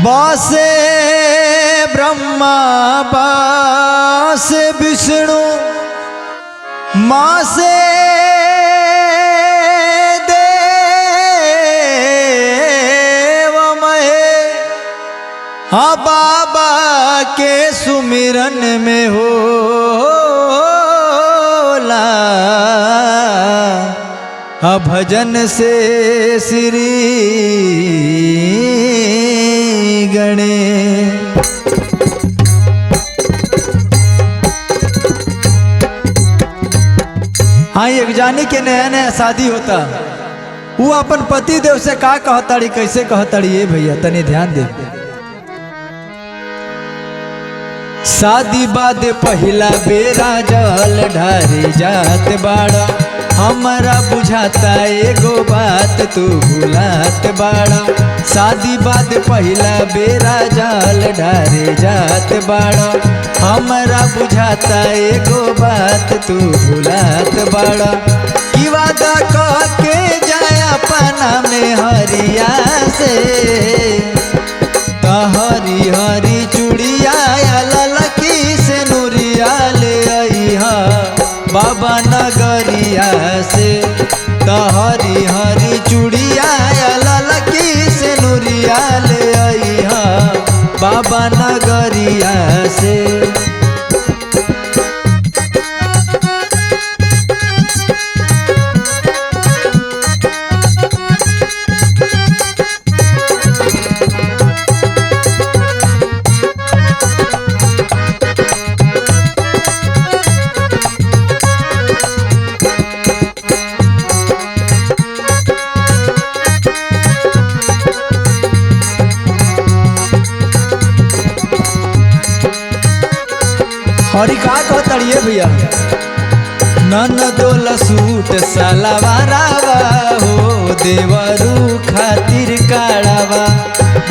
बासे ब्रह्मा बासे विष्णु माँ से देव महे। हाँ बाबा के सुमिरन में होला भजन से श्री गणेश। हाँ एक जानी के नया नया शादी होता, वो अपन पति देव से का कहताड़ी कैसे कहताड़ी ये भैया तनी ध्यान दे। शादी बाद पहला बेरा जल ढारे जात बाड़ा, हमारा बुझाता एगो बात तू भुलात बाड़ा। शादी बाद पहला बेरा जल ढारे जात बाड़ा, हमारा बुझाता एगो बात तू भुलात बाड़ा। की वादा कह के जाया पना में हरिया से, हरी हरी चूड़िया ललकी से नूरिया ले अइहा बाबा नगरिया से। हरी हरी चूड़िया ललकी से नूरिया ले अइहा बाबा नगरिया से। हरी का कहतड़िए भैया, नन दोल सूट सलवारावा हो देवरू खातिर काढ़ावा,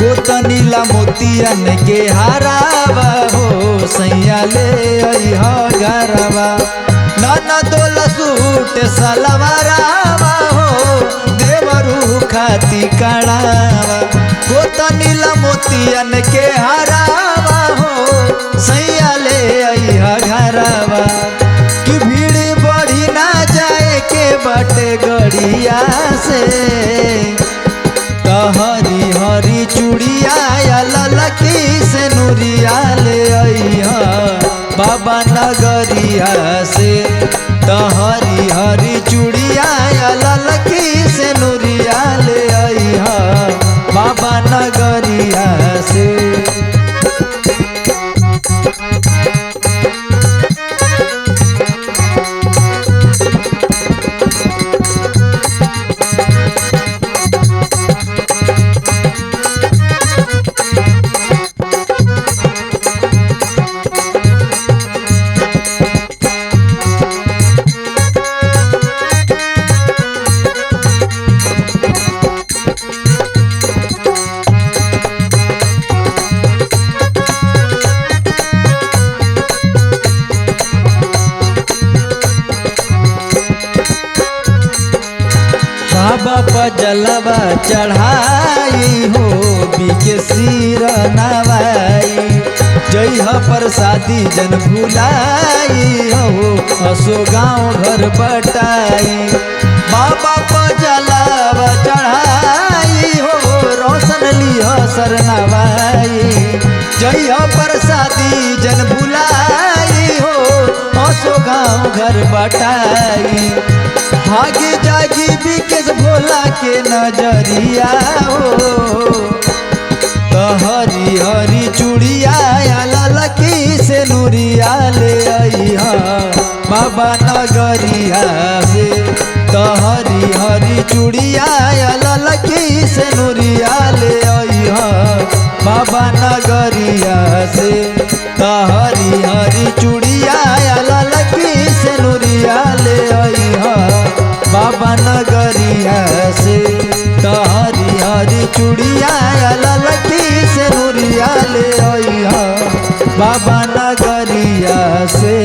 गोतनीला मोतियन के हारावा हो सैया ले अइहा घरवा। नन दोल सूट सलवारावा हो देवरू खातिर काढ़ावा, गोतनीला मोतियन के हारावा हो सैया ले अइहा घरवा। कि भीड़ बढ़ी ना जाए के बाटे गड़िया से, हरी हरी चूड़िया ललकी से नूरिया ले अइहा बाबा नगरिया से। हरी हरी चूड़िया ललकी से नूरिया ले अइहा बाबा नगरिया से। बाबा पर जलवा चढ़ाई हो बीके सिर नवाई, जय प्रसादी जन भुलाई हो असो गाँव घर बटाई। बाबा पर जलवा चढ़ाई हो रोशन लिह सर नवाई, जय प्रसादी जन भुलाई हो असो गाँव घर बटाई। भागी जागी बिकेश भोला के नजरिया हो, हरी हरी चूड़िया ललकी से नूरिया ले अइहा बाबा नगरिया से। हरी हरी चूड़िया ललकी से नूरिया ले अइहा बाबा नगरिया से। हरी हरी चूड़िया ललकी से नूरिया ले अइहा बाबा नगरिया से। हरी हरी चूड़िया ललकी से नूरिया ले अइहा बाबा नगरिया से।